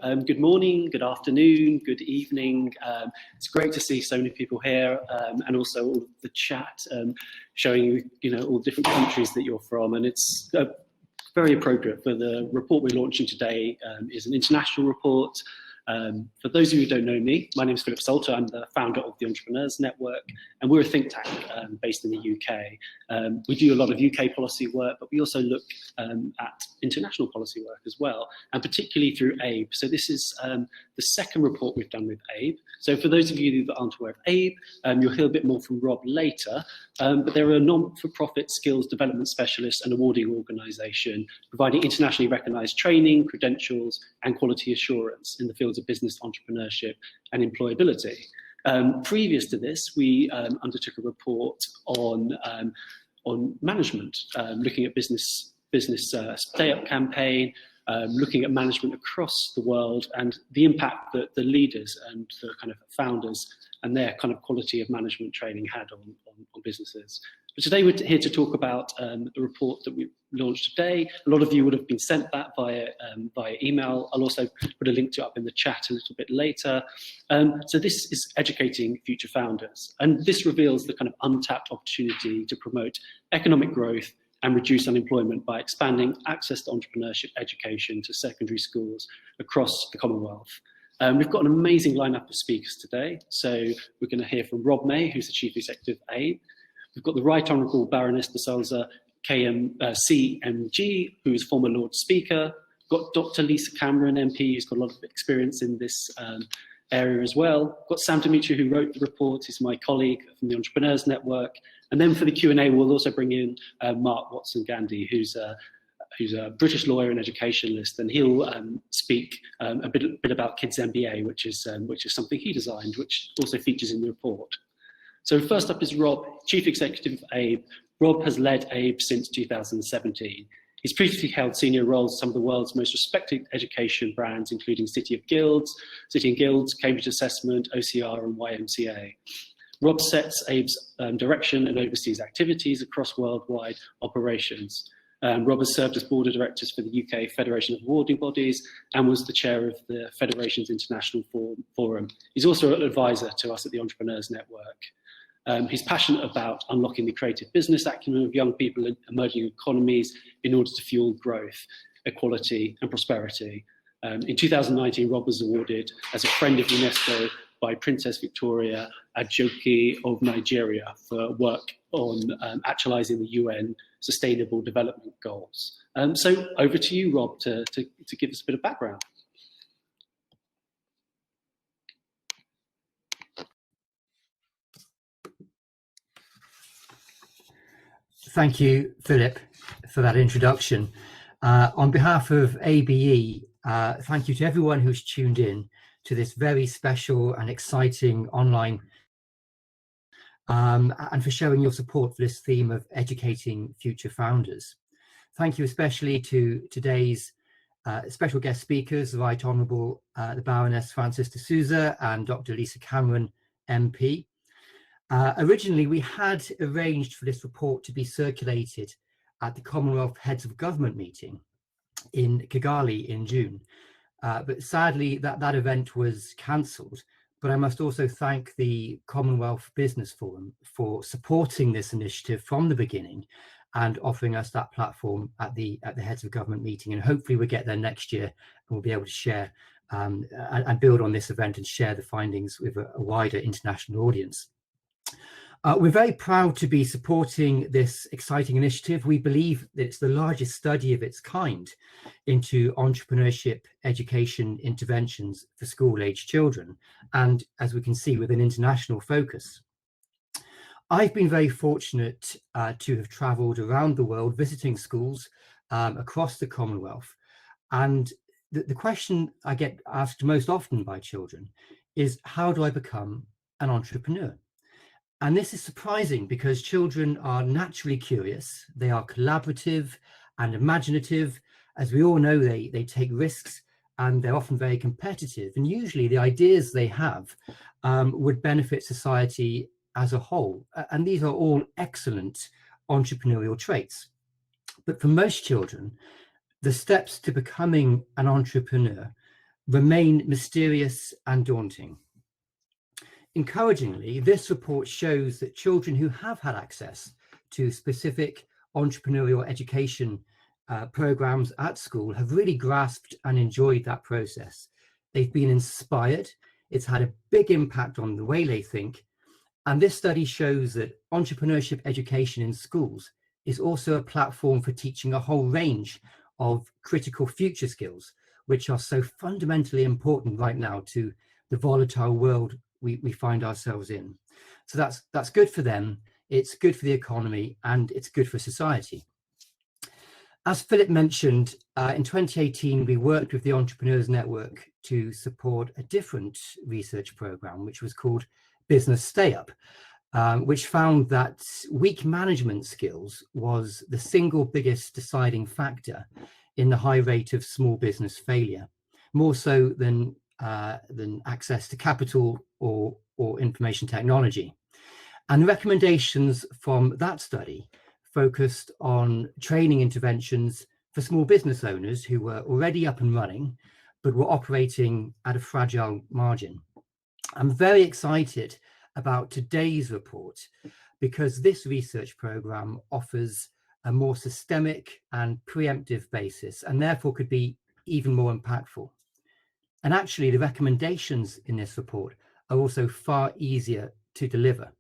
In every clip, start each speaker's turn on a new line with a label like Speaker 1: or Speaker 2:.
Speaker 1: Good morning, good afternoon, good evening. It's great to see so many people here, and also all the chat showing, all different countries that you're from, and it's very appropriate for the report we're launching today. Is an international report. For those of you who don't know me, my name is Philip Salter. I'm the founder of the Entrepreneurs Network, and we're a think tank based in the UK. We do a lot of UK policy work, but we also look at international policy work as well, and particularly through ABE. So this is the second report we've done with ABE. So for those of you that aren't aware of ABE, you'll hear a bit more from Rob later, but they're a non-for-profit skills development specialist and awarding organisation providing internationally recognised training, credentials and quality assurance in the fields of business, entrepreneurship and employability. Previous to this, we undertook a report on management, looking at business stay-up campaign, looking at management across the world and the impact that the leaders and the kind of founders and their kind of quality of management training had on businesses. But today we're here to talk about the report that we launched today. A lot of you would have been sent that via email. I'll also put a link to it up in the chat a little bit later. So this is Educating Future Founders, and this reveals the kind of untapped opportunity to promote economic growth and reduce unemployment by expanding access to entrepreneurship education to secondary schools across the Commonwealth. We've got an amazing lineup of speakers today. So we're going to hear from Rob May, who's the Chief Executive of ABE. We've got the Right Honourable Baroness de Souza, CMG, who is former Lord Speaker. We've got Dr. Lisa Cameron, MP, who's got a lot of experience in this area as well. We've got Sam Dumitriu, who wrote the report. He's my colleague from the Entrepreneurs Network. And then for the Q&A, we'll also bring in Mark Watson-Gandy, who's a British lawyer and educationalist, and he'll speak a bit about Kids MBA, which is something he designed, which also features in the report. So first up is Rob, Chief Executive of ABE. Rob has led ABE since 2017. He's previously held senior roles at some of the world's most respected education brands, including City and Guilds, Cambridge Assessment, OCR and YMCA. Rob sets ABE's direction and oversees activities across worldwide operations. Rob has served as board of directors for the UK Federation of Awarding Bodies and was the chair of the Federation's International Forum. He's also an advisor to us at the Entrepreneurs Network. He's passionate about unlocking the creative business acumen of young people in emerging economies in order to fuel growth, equality and prosperity. In 2019, Rob was awarded as a Friend of UNESCO by Princess Victoria Ajoki of Nigeria for work on actualising the UN Sustainable Development Goals. So over to you, Rob, to give us a bit of background.
Speaker 2: Thank you, Philip, for that introduction. On behalf of ABE, thank you to everyone who's tuned in to this very special and exciting online and for showing your support for this theme of educating future founders. Thank you especially to today's special guest speakers, the Right Honourable the Baroness Frances de Souza and Dr. Lisa Cameron, MP. Originally, we had arranged for this report to be circulated at the Commonwealth Heads of Government meeting in Kigali in June. But sadly, that event was cancelled. But I must also thank the Commonwealth Business Forum for supporting this initiative from the beginning and offering us that platform at the Heads of Government meeting. And hopefully we'll get there next year and we'll be able to share and build on this event and share the findings with a wider international audience. We're very proud to be supporting this exciting initiative. We believe that it's the largest study of its kind into entrepreneurship education interventions for school-aged children, and as we can see, with an international focus. I've been very fortunate to have travelled around the world visiting schools across the Commonwealth, and the question I get asked most often by children is, how do I become an entrepreneur? And this is surprising because children are naturally curious, they are collaborative and imaginative. As we all know, they take risks and they're often very competitive. And usually the ideas they have would benefit society as a whole. And these are all excellent entrepreneurial traits. But for most children, the steps to becoming an entrepreneur remain mysterious and daunting. Encouragingly, this report shows that children who have had access to specific entrepreneurial education programs at school have really grasped and enjoyed that process. They've been inspired. It's had a big impact on the way they think. And this study shows that entrepreneurship education in schools is also a platform for teaching a whole range of critical future skills, which are so fundamentally important right now to the volatile world we find ourselves in. So that's good for them, it's good for the economy, and it's good for society. As Philip mentioned, in 2018, we worked with the Entrepreneurs Network to support a different research program, which was called Business Stay Up, which found that weak management skills was the single biggest deciding factor in the high rate of small business failure, more so than access to capital or information technology. And the recommendations from that study focused on training interventions for small business owners who were already up and running, but were operating at a fragile margin. I'm very excited about today's report because this research program offers a more systemic and preemptive basis, and therefore could be even more impactful. And actually, the recommendations in this report are also far easier to deliver.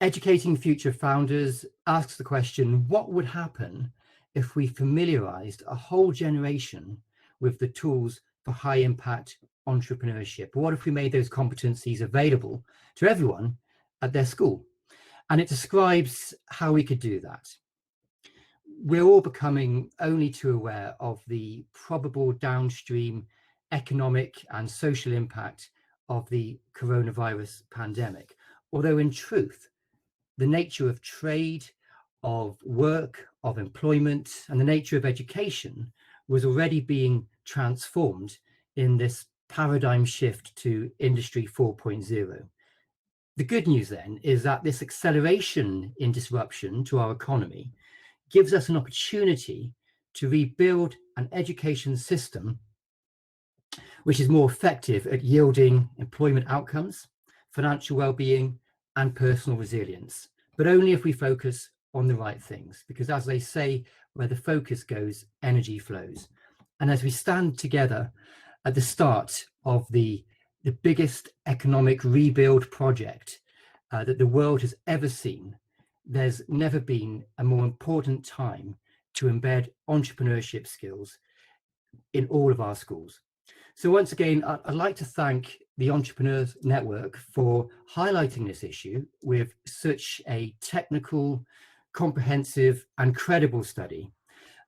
Speaker 2: Educating Future Founders asks the question, what would happen if we familiarized a whole generation with the tools for high impact entrepreneurship? What if we made those competencies available to everyone at their school? And it describes how we could do that. We're all becoming only too aware of the probable downstream economic and social impact of the coronavirus pandemic, although in truth, the nature of trade, of work, of employment, and the nature of education was already being transformed in this paradigm shift to Industry 4.0. The good news then is that this acceleration in disruption to our economy gives us an opportunity to rebuild an education system which is more effective at yielding employment outcomes, financial well-being, and personal resilience, but only if we focus on the right things, because as they say, where the focus goes, energy flows. And as we stand together at the start of the biggest economic rebuild project that the world has ever seen, there's never been a more important time to embed entrepreneurship skills in all of our schools. So once again, I'd like to thank the Entrepreneurs Network for highlighting this issue with such a technical, comprehensive and credible study.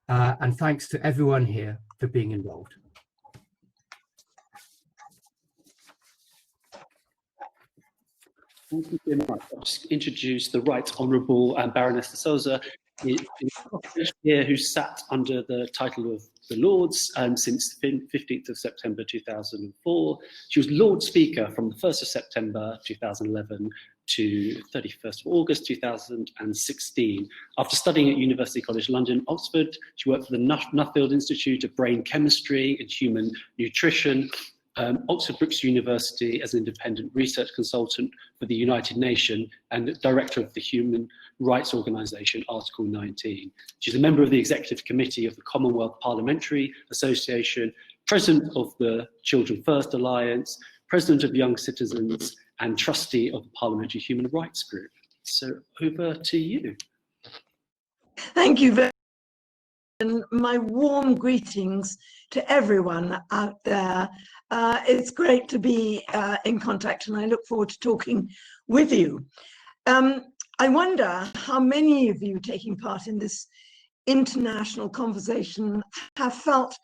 Speaker 2: And thanks to everyone here for being involved.
Speaker 1: Thank you very much. I'll just introduce the Right Honourable Baroness de Souza here, who sat under the title of the Lords since the 15th of September 2004. She was Lord Speaker from the 1st of September 2011 to 31st of August 2016. After studying at University College London, Oxford, she worked for the Nuffield Institute of Brain Chemistry and Human Nutrition, Oxford Brookes University as an independent research consultant for the United Nations and director of the human rights organisation Article 19. She's a member of the Executive Committee of the Commonwealth Parliamentary Association, president of the Children First Alliance, president of Young Citizens, and trustee of the Parliamentary Human Rights Group. So over to you.
Speaker 3: Thank you very much. And my warm greetings to everyone out there. It's great to be in contact, and I look forward to talking with you. I wonder how many of you taking part in this international conversation have felt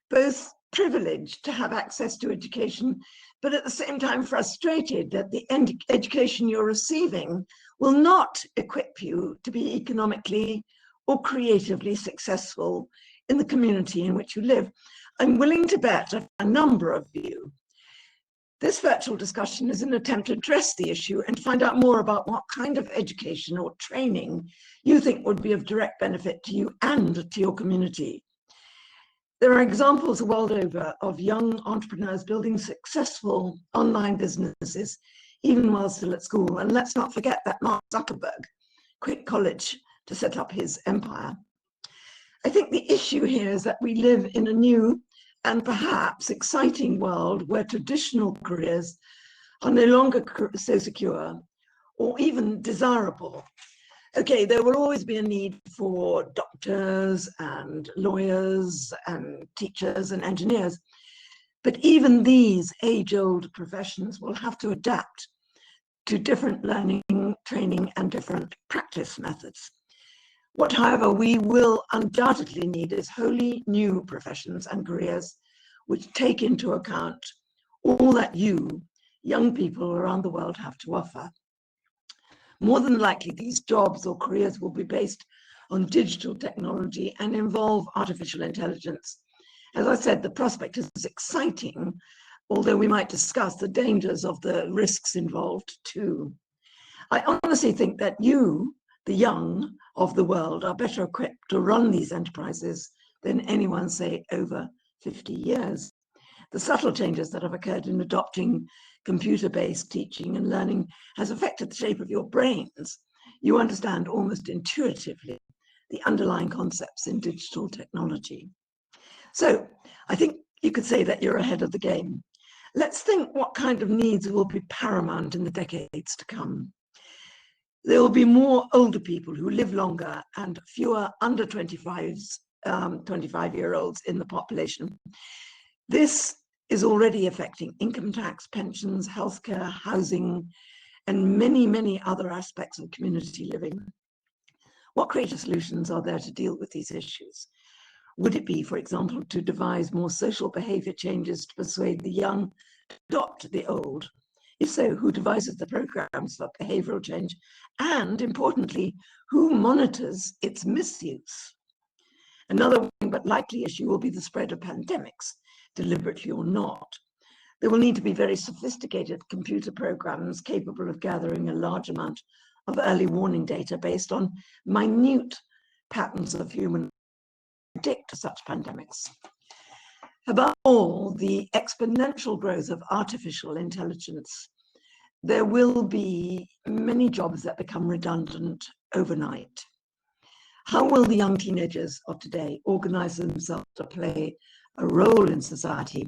Speaker 3: both privileged to have access to education, but at the same time frustrated that the education you're receiving will not equip you to be economically or creatively successful in the community in which you live. I'm willing to bet a number of you. This virtual discussion is an attempt to address the issue and find out more about what kind of education or training you think would be of direct benefit to you and to your community. There are examples the world over of young entrepreneurs building successful online businesses, even while still at school. And let's not forget that Mark Zuckerberg quit college to set up his empire. I think the issue here is that we live in a new and perhaps exciting world where traditional careers are no longer so secure or even desirable. Okay, there will always be a need for doctors and lawyers and teachers and engineers, but even these age-old professions will have to adapt to different learning, training, and different practice methods. What, however, we will undoubtedly need is wholly new professions and careers which take into account all that you, young people around the world, have to offer. More than likely, these jobs or careers will be based on digital technology and involve artificial intelligence. As I said, the prospect is exciting, although we might discuss the dangers of the risks involved too. I honestly think that you, the young of the world, are better equipped to run these enterprises than anyone, say, over 50 years. The subtle changes that have occurred in adopting computer-based teaching and learning has affected the shape of your brains. You understand almost intuitively the underlying concepts in digital technology. So I think you could say that you're ahead of the game. Let's think what kind of needs will be paramount in the decades to come. There will be more older people who live longer and fewer under 25-year-olds in the population. This is already affecting income tax, pensions, healthcare, housing, and many, many other aspects of community living. What creative solutions are there to deal with these issues? Would it be, for example, to devise more social behavior changes to persuade the young to adopt the old? If so, who devises the programs for behavioral change? And importantly, who monitors its misuse? Another but likely issue will be the spread of pandemics, deliberately or not. There will need to be very sophisticated computer programs capable of gathering a large amount of early warning data based on minute patterns of human predict such pandemics. Above all, the exponential growth of artificial intelligence. There will be many jobs that become redundant overnight. How will the young teenagers of today organize themselves to play a role in society?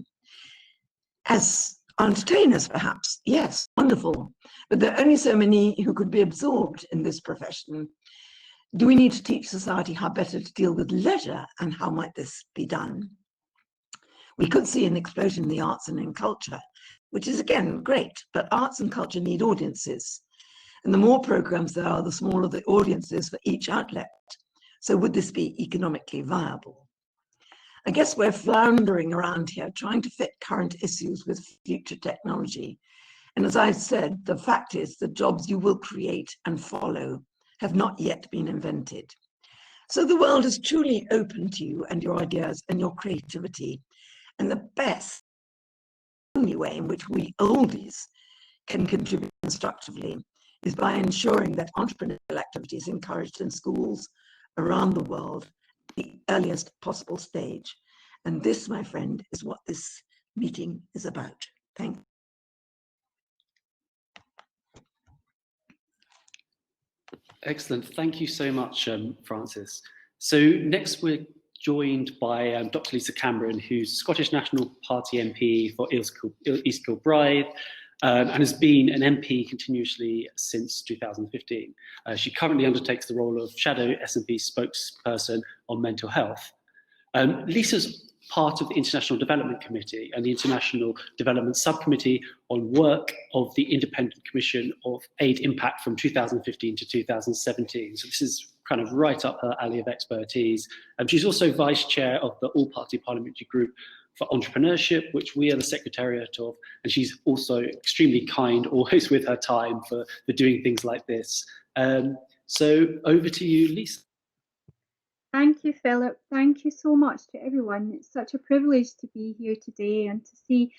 Speaker 3: As entertainers, perhaps, yes, wonderful, but there are only so many who could be absorbed in this profession. Do we need to teach society how better to deal with leisure, and how might this be done? We could see an explosion in the arts and in culture, which is again great, but arts and culture need audiences. And the more programs there are, the smaller the audiences for each outlet. So would this be economically viable? I guess we're floundering around here, trying to fit current issues with future technology. And as I've said, the fact is the jobs you will create and follow have not yet been invented. So the world is truly open to you and your ideas and your creativity. And the best, only way in which we oldies can contribute constructively is by ensuring that entrepreneurial activity is encouraged in schools around the world at the earliest possible stage. And this, my friend, is what this meeting is about. Thank you.
Speaker 1: Excellent. Thank you so much, Frances. So next we're joined by Dr. Lisa Cameron, who's Scottish National Party MP for East Kilbride, and has been an MP continuously since 2015. She currently undertakes the role of Shadow SNP Spokesperson on mental health. Lisa's part of the International Development Committee and the International Development Subcommittee on work of the Independent Commission of Aid Impact from 2015 to 2017. So this is kind of right up her alley of expertise. She's also Vice Chair of the All-Party Parliamentary Group for Entrepreneurship, which we are the Secretariat of, and she's also extremely kind, always with her time for doing things like this. So over to you, Lisa.
Speaker 4: Thank you, Philip. Thank you so much to everyone. It's such a privilege to be here today and to see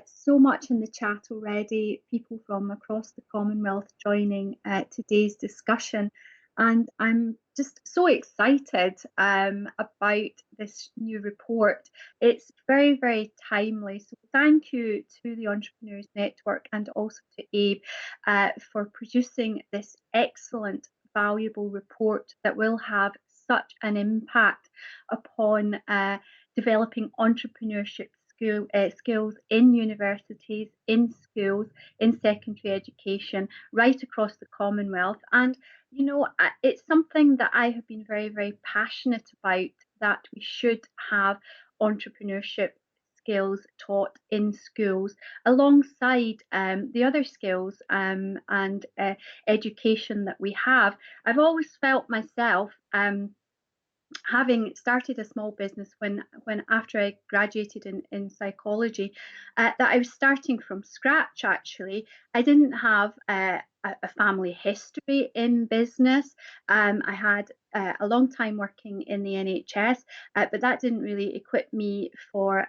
Speaker 4: so much in the chat already, people from across the Commonwealth joining today's discussion. And I'm just so excited about this new report. It's very, very timely. So thank you to the Entrepreneurs Network and also to ABE for producing this excellent, valuable report that will have such an impact upon developing entrepreneurship skills in universities, in schools, in secondary education, right across the Commonwealth. And you know, it's something that I have been very, very passionate about, that we should have entrepreneurship skills taught in schools alongside the other skills and education that we have. I've always felt myself, having started a small business when after I graduated in psychology, that I was starting from scratch. Actually, I didn't have a family history in business. I had a long time working in the NHS, but that didn't really equip me for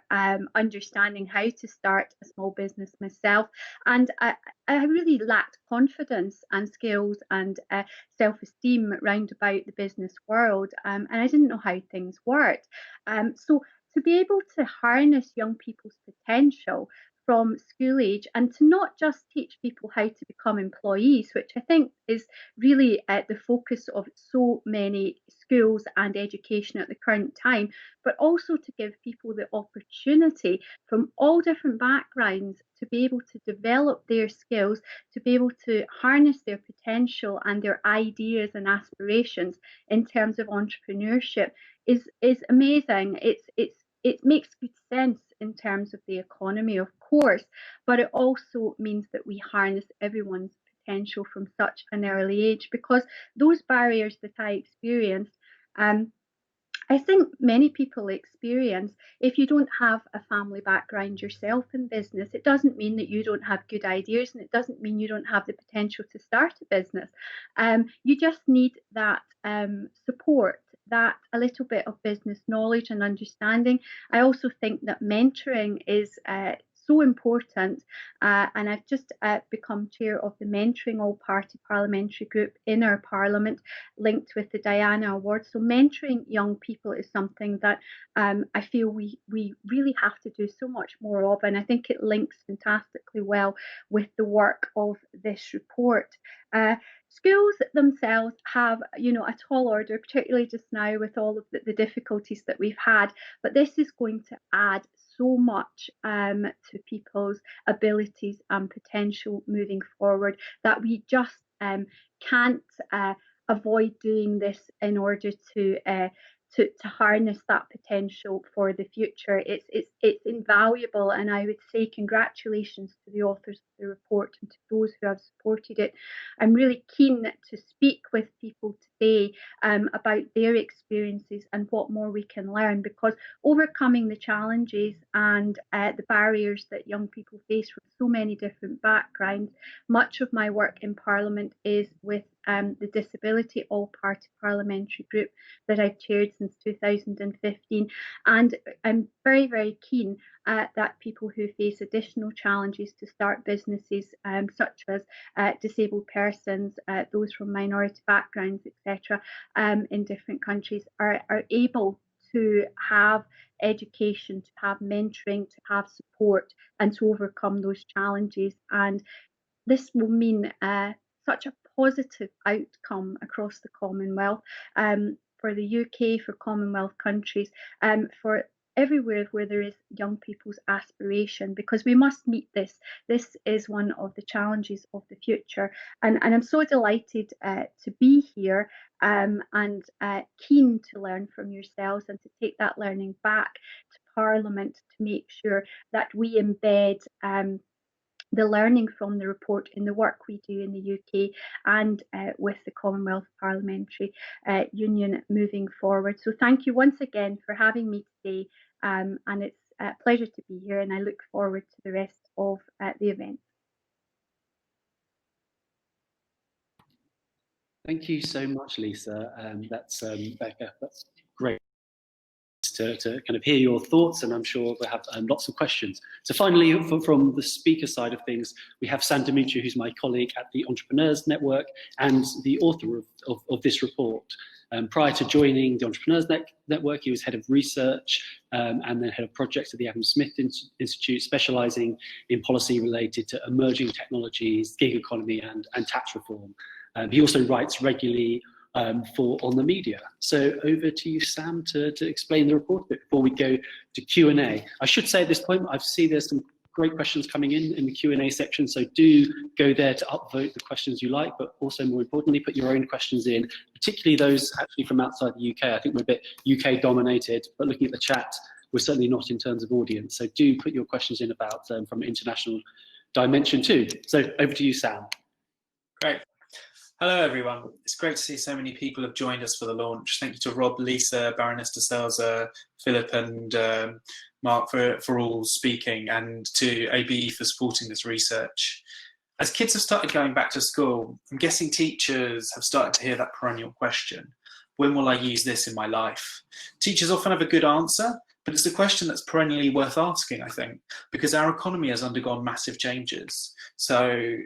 Speaker 4: understanding how to start a small business myself. And I really lacked confidence and skills and self-esteem round about the business world, and I didn't know how things worked. So to be able to harness young people's potential from school age, and to not just teach people how to become employees, which I think is really the focus of so many schools and education at the current time, but also to give people the opportunity from all different backgrounds to be able to develop their skills, to be able to harness their potential and their ideas and aspirations in terms of entrepreneurship is amazing. It makes good sense in terms of the economy, of course, but it also means that we harness everyone's potential from such an early age, because those barriers that I experienced, I think many people experience. If you don't have a family background yourself in business, it doesn't mean that you don't have good ideas, and it doesn't mean you don't have the potential to start a business. You just need that support, that a little bit of business knowledge and understanding. I also think that mentoring is so important, and I've just become chair of the Mentoring All Party Parliamentary Group in our Parliament, linked with the Diana Award. So mentoring young people is something that I feel we really have to do so much more of, and I think it links fantastically well with the work of this report. Schools themselves have, a tall order, particularly just now with all of the difficulties that we've had, but this is going to add so much to people's abilities and potential moving forward, that we just can't avoid doing this in order to harness that potential for the future. It's invaluable, and I would say congratulations to the authors of the report and to those who have supported it. I'm really keen to speak with people today about their experiences and what more we can learn, because overcoming the challenges and the barriers that young people face from so many different backgrounds, much of my work in Parliament is with the Disability All Party Parliamentary Group that I've chaired since 2015, and I'm very, very keen that people who face additional challenges to start businesses, such as disabled persons, those from minority backgrounds, etc., in different countries, are able to have education, to have mentoring, to have support, and to overcome those challenges. And this will mean such a positive outcome across the Commonwealth, for the UK, for Commonwealth countries, for everywhere where there is young people's aspiration, because we must meet this. This is one of the challenges of the future. And I'm so delighted to be here, and keen to learn from yourselves and to take that learning back to Parliament to make sure that we embed the learning from the report in the work we do in the UK and with the Commonwealth Parliamentary Union moving forward. So thank you once again for having me today, and it's a pleasure to be here, and I look forward to the rest of the event.
Speaker 1: Thank you so much, Lisa. That's Becca. That's great. to kind of hear your thoughts, and I'm sure we'll have lots of questions. So finally, from the speaker side of things, we have Dumitriu, who's my colleague at the Entrepreneurs Network and the author of this report. Prior to joining the Entrepreneurs Network, he was head of research and then head of projects at the Adam Smith Institute, specialising in policy related to emerging technologies, gig economy and tax reform. He also writes regularly on the media. So over to you, Sam, to explain the report a bit before we go to Q&A. I should say at this point, I see there's some great questions coming in the Q&A section, so do go there to upvote the questions you like, but also more importantly, put your own questions in, particularly those actually from outside the UK. I think we're a bit UK dominated, but looking at the chat, we're certainly not in terms of audience. So do put your questions in about from an international dimension too. So over to you, Sam.
Speaker 5: Great. Hello, everyone. It's great to see so many people have joined us for the launch. Thank you to Rob, Lisa, Baroness de Souza, Philip and Mark for all speaking, and to ABE for supporting this research. As kids have started going back to school, I'm guessing teachers have started to hear that perennial question: when will I use this in my life? Teachers often have a good answer, but it's a question that's perennially worth asking, I think, because our economy has undergone massive changes. So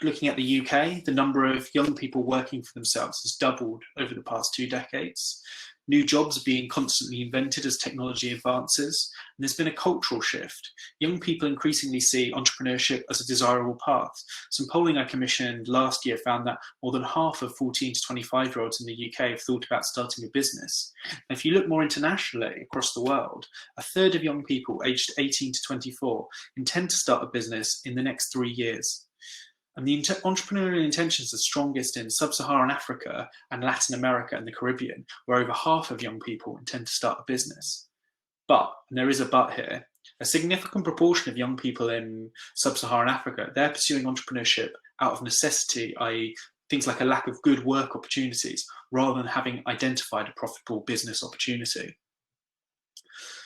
Speaker 5: looking at the UK, the number of young people working for themselves has doubled over the past 2 decades. New jobs are being constantly invented as technology advances, and there's been a cultural shift. Young people increasingly see entrepreneurship as a desirable path. Some polling I commissioned last year found that more than half of 14 to 25-year-olds in the UK have thought about starting a business. And if you look more internationally across the world, a third of young people aged 18 to 24 intend to start a business in the next 3 years. And the entrepreneurial intentions are strongest in sub-Saharan Africa and Latin America and the Caribbean, where over half of young people intend to start a business. But, and there is a but here, a significant proportion of young people in sub-Saharan Africa, they're pursuing entrepreneurship out of necessity, i.e. things like a lack of good work opportunities, rather than having identified a profitable business opportunity.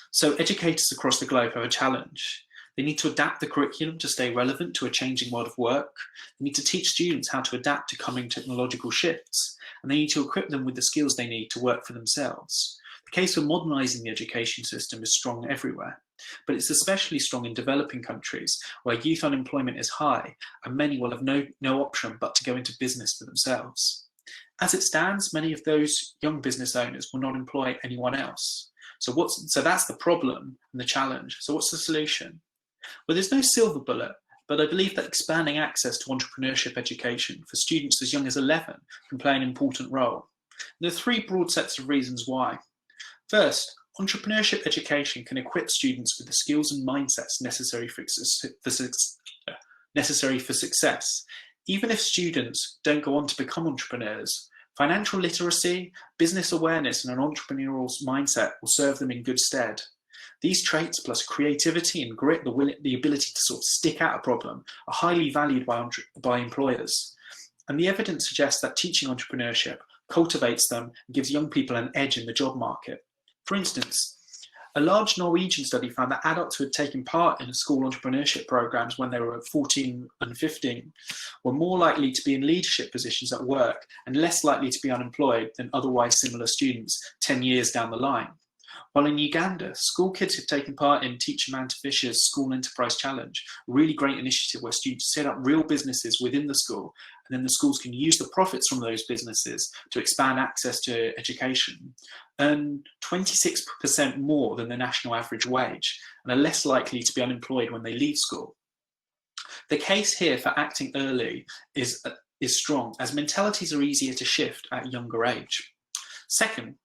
Speaker 5: So educators across the globe have a challenge. They need to adapt the curriculum to stay relevant to a changing world of work. They need to teach students how to adapt to coming technological shifts, and they need to equip them with the skills they need to work for themselves. The case for modernising the education system is strong everywhere, but it's especially strong in developing countries where youth unemployment is high and many will have no option but to go into business for themselves. As it stands, many of those young business owners will not employ anyone else. So that's the problem and the challenge. So what's the solution? Well, there's no silver bullet, but I believe that expanding access to entrepreneurship education for students as young as 11 can play an important role. There are 3 broad sets of reasons why. First, entrepreneurship education can equip students with the skills and mindsets necessary for success. Even if students don't go on to become entrepreneurs, financial literacy, business awareness, and an entrepreneurial mindset will serve them in good stead. These traits, plus creativity and grit, the ability to sort of stick at a problem, are highly valued by employers. And the evidence suggests that teaching entrepreneurship cultivates them and gives young people an edge in the job market. For instance, a large Norwegian study found that adults who had taken part in school entrepreneurship programs when they were 14 and 15 were more likely to be in leadership positions at work and less likely to be unemployed than otherwise similar students 10 years down the line. While in Uganda, school kids who've taken part in Teach a Man to Fish's School Enterprise Challenge, a really great initiative where students set up real businesses within the school, and then the schools can use the profits from those businesses to expand access to education, earn 26% more than the national average wage, and are less likely to be unemployed when they leave school. The case here for acting early is strong, as mentalities are easier to shift at a younger age. Second,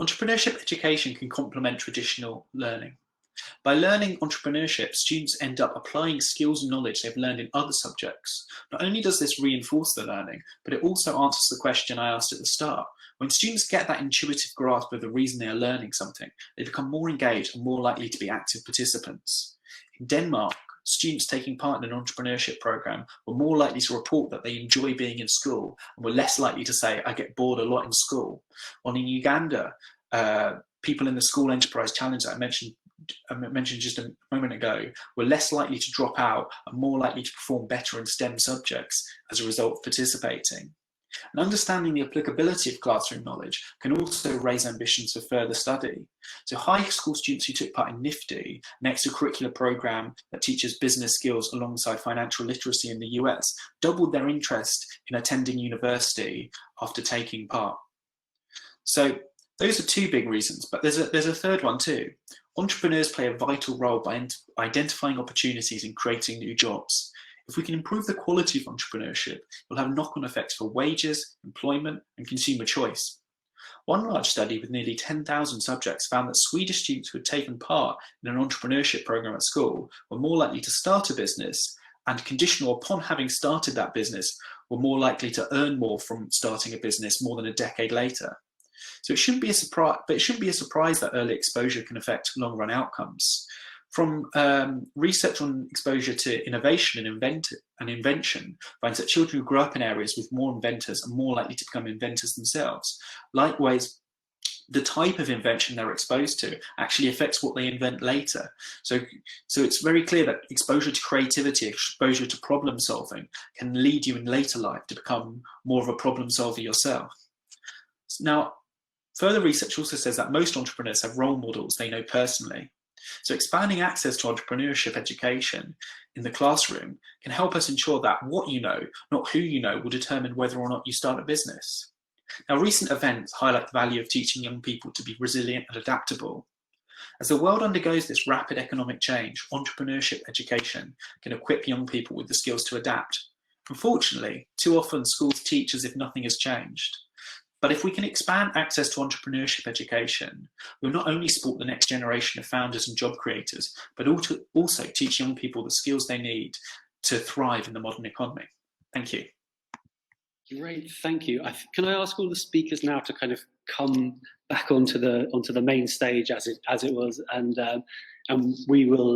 Speaker 5: entrepreneurship education can complement traditional learning. By learning entrepreneurship, students end up applying skills and knowledge they've learned in other subjects. Not only does this reinforce the learning, but it also answers the question I asked at the start. When students get that intuitive grasp of the reason they are learning something, they become more engaged and more likely to be active participants. In Denmark, students taking part in an entrepreneurship program were more likely to report that they enjoy being in school and were less likely to say, I get bored a lot in school. While in Uganda, people in the School Enterprise Challenge that I mentioned just a moment ago were less likely to drop out and more likely to perform better in STEM subjects as a result of participating. And understanding the applicability of classroom knowledge can also raise ambitions for further study. So high school students who took part in NIFTY, an extracurricular program that teaches business skills alongside financial literacy in the US, doubled their interest in attending university after taking part. So those are two big reasons, but there's a third one too. Entrepreneurs play a vital role by identifying opportunities and creating new jobs. If we can improve the quality of entrepreneurship, it will have knock-on effects for wages, employment, and consumer choice. One large study with nearly 10,000 subjects found that Swedish students who had taken part in an entrepreneurship program at school were more likely to start a business, and conditional upon having started that business, were more likely to earn more from starting a business more than a decade later. So it shouldn't be a surprise, but it shouldn't be a surprise that early exposure can affect long-run outcomes. From research on exposure to innovation and invention finds that children who grow up in areas with more inventors are more likely to become inventors themselves. Likewise, the type of invention they're exposed to actually affects what they invent later. So it's very clear that exposure to creativity, exposure to problem solving can lead you in later life to become more of a problem solver yourself. Now, further research also says that most entrepreneurs have role models they know personally. So expanding access to entrepreneurship education in the classroom can help us ensure that what you know, not who you know, will determine whether or not you start a business. Now, recent events highlight the value of teaching young people to be resilient and adaptable. As the world undergoes this rapid economic change, entrepreneurship education can equip young people with the skills to adapt. Unfortunately, too often schools teach as if nothing has changed. But if we can expand access to entrepreneurship education, we'll not only support the next generation of founders and job creators, but also teach young people the skills they need to thrive in the modern economy. Thank you.
Speaker 1: Great, thank you. Can I ask all the speakers now to kind of come back onto the main stage as it was, and we will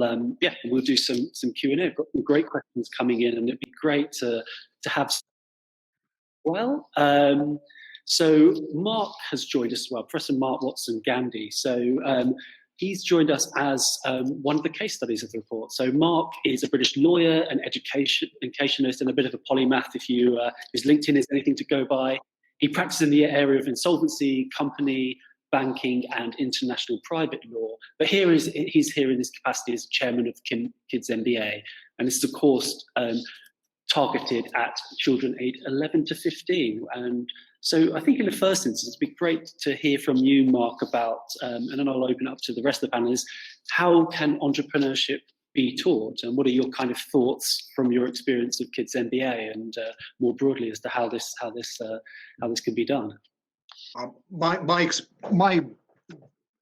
Speaker 1: we'll do some Q&A. I've got some great questions coming in, and it'd be great to have. Well. So Mark has joined us as well, Professor Mark Watson-Gandy. So he's joined us as one of the case studies of the report. So Mark is a British lawyer, an educationalist, and a bit of a polymath if his LinkedIn is anything to go by. He practices in the area of insolvency, company, banking, and international private law. But he's here in his capacity as chairman of Kids MBA. And this is a course targeted at children aged 11 to 15. And so I think in the first instance, it'd be great to hear from you, Mark, about, and then I'll open up to the rest of the panelists, how can entrepreneurship be taught, and what are your kind of thoughts from your experience of Kids MBA, and more broadly as to how this can be done?
Speaker 6: My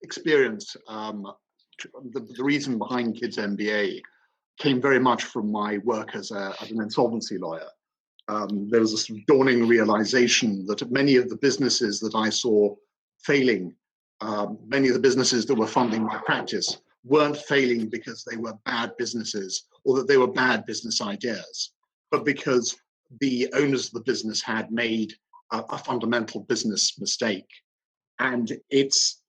Speaker 6: experience, the reason behind Kids MBA came very much from my work as an insolvency lawyer. There was a sort of dawning realization that many of the businesses that I saw failing, many of the businesses that were funding my practice, weren't failing because they were bad businesses or that they were bad business ideas, but because the owners of the business had made a fundamental business mistake. And it's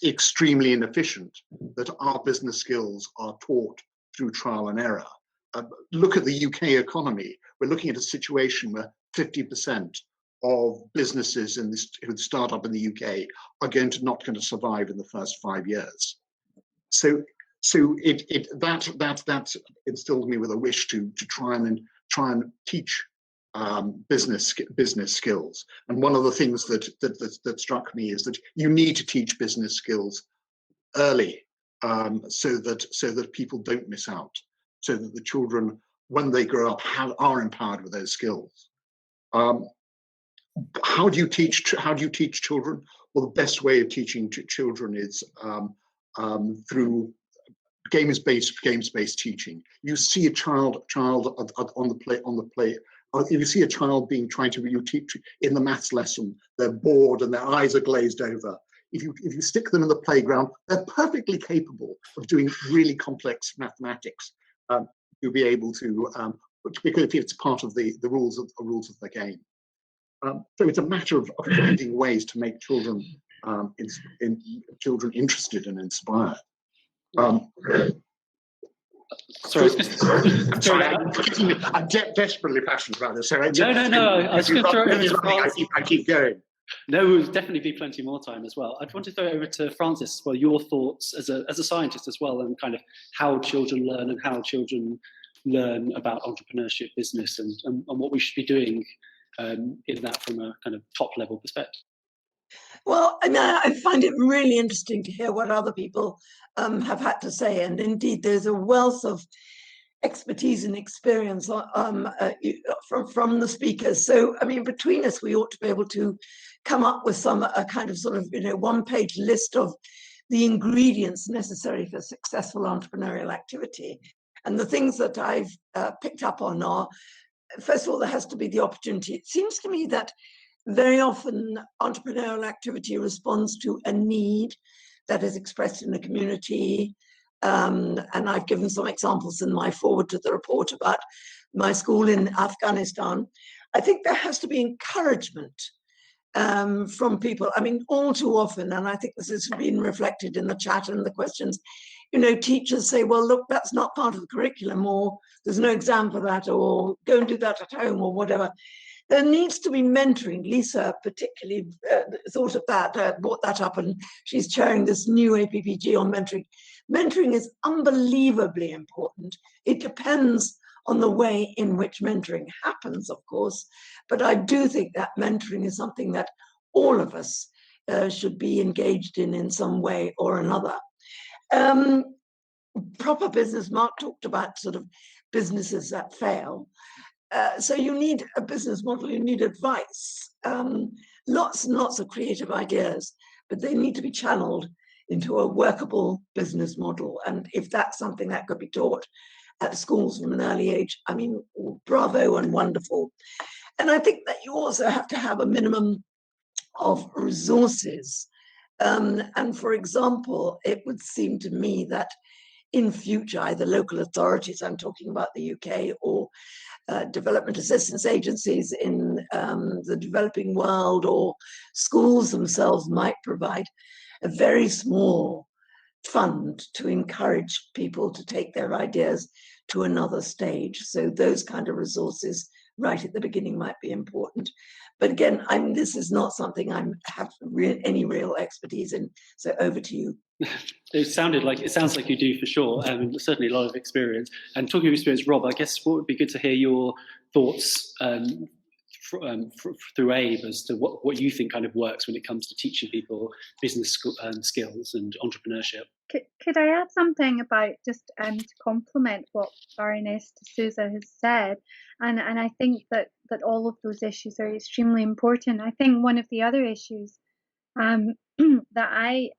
Speaker 6: extremely inefficient that our business skills are taught through trial and error. Look at the UK economy. We're looking at a situation where 50% of businesses who start up in the UK are not going to survive in the first 5 years. So that instilled me with a wish to try and teach business skills. And one of the things that struck me is that you need to teach business skills early, so that people don't miss out, so that the children, when they grow up, are empowered with those skills. How do you teach children? Well, the best way of teaching children is through games-based teaching. You see a child on the play. If you see a child you teach in the maths lesson, they're bored and their eyes are glazed over. If you stick them in the playground, they're perfectly capable of doing really complex mathematics. You'll be able to, because it's part of the rules of the game. So it's a matter of finding ways to make children interested and inspired.
Speaker 1: Sorry,
Speaker 6: I'm sorry, I'm desperately passionate about this. So
Speaker 1: no. I was going to throw it over to Francis.
Speaker 6: I keep going.
Speaker 1: No, there will definitely be plenty more time as well. I'd want to throw it over to Francis as well, your thoughts as a scientist as well, and kind of how children learn and how children learn about entrepreneurship, business, and what we should be doing in that from a kind of top level perspective.
Speaker 3: Well, I mean, I find it really interesting to hear what other people have had to say. And indeed, there's a wealth of expertise and experience from the speakers. So, I mean, between us, we ought to be able to come up with a kind of sort of, one-page list of the ingredients necessary for successful entrepreneurial activity. And the things that I've picked up on are, first of all, there has to be the opportunity. It seems to me that very often entrepreneurial activity responds to a need that is expressed in the community. And I've given some examples in my foreword to the report about my school in Afghanistan. I think there has to be encouragement from people. I mean, all too often, and I think this has been reflected in the chat and the questions, teachers say, well, look, that's not part of the curriculum, or there's no exam for that, or go and do that at home, or whatever. There needs to be mentoring. Lisa particularly thought of that, brought that up, and she's chairing this new APPG on mentoring. Mentoring is unbelievably important. It depends on the way in which mentoring happens, of course, but I do think that mentoring is something that all of us should be engaged in some way or another. Proper business, Mark talked about sort of businesses that fail. So you need a business model, you need advice, lots and lots of creative ideas, but they need to be channeled into a workable business model. And if that's something that could be taught at schools from an early age, I mean, bravo and wonderful. And I think that you also have to have a minimum of resources. And for example, it would seem to me that in future, either local authorities, I'm talking about the UK, or development assistance agencies in the developing world, or schools themselves might provide a very small fund to encourage people to take their ideas to another stage. So those kind of resources right at the beginning might be important. But again, this is not something I have any real expertise in. So over to you.
Speaker 1: It sounds like you do for sure. Certainly a lot of experience. And talking of experience, Rob, I guess what would be good to hear your thoughts through ABE as to what you think kind of works when it comes to teaching people business skills and entrepreneurship.
Speaker 4: Could I add something about just to complement what Baroness D'Souza has said? And I think that all of those issues are extremely important. I think one of the other issues that I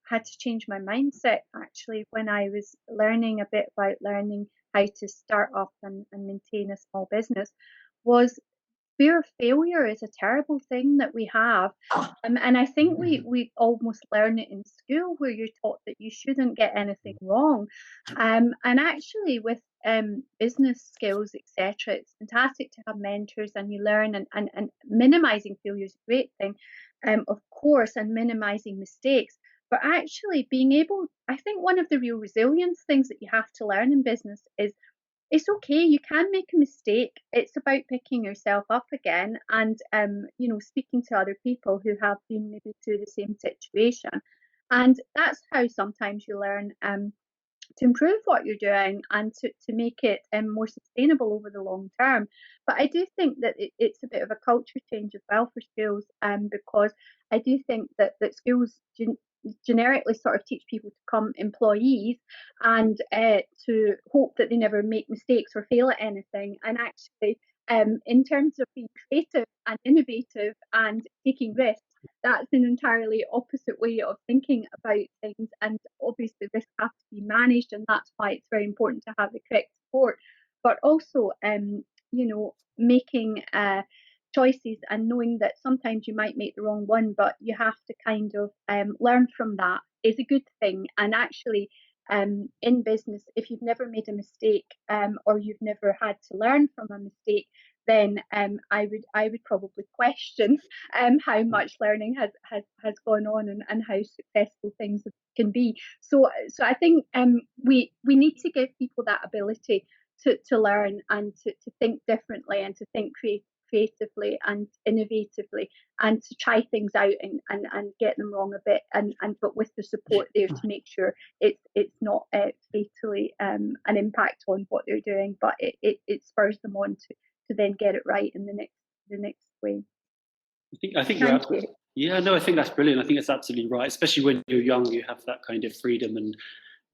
Speaker 4: had to change my mindset actually when I was learning a bit about learning how to start up and maintain a small business was fear of failure is a terrible thing that we have. And I think we almost learn it in school where you're taught that you shouldn't get anything wrong. And actually with business skills, etc., it's fantastic to have mentors and you learn, and minimizing failure is a great thing, of course, and minimizing mistakes. But actually being able, I think one of the real resilience things that you have to learn in business is it's okay, you can make a mistake. It's about picking yourself up again and speaking to other people who have been maybe through the same situation. And that's how sometimes you learn to improve what you're doing and to make it more sustainable over the long term. But I do think that it's a bit of a culture change as well for schools, because I do think that schools generically sort of teach people to become employees and to hope that they never make mistakes or fail at anything. And actually, in terms of being creative and innovative and taking risks, that's an entirely opposite way of thinking about things. And obviously, risks have to be managed, and that's why it's very important to have the correct support. But also, making choices and knowing that sometimes you might make the wrong one, but you have to kind of learn from that is a good thing. And actually, in business, if you've never made a mistake or you've never had to learn from a mistake, then I would probably question how much learning has gone on and how successful things can be. So I think we need to give people that ability to learn and to think differently and to think creatively and innovatively and to try things out and get them wrong a bit but with the support there to make sure it's not fatally an impact on what they're doing, but it spurs them on to then get it right in the next way.
Speaker 1: I think you're absolutely, yeah, no, I think that's brilliant. I think it's absolutely right, especially when you're young, you have that kind of freedom and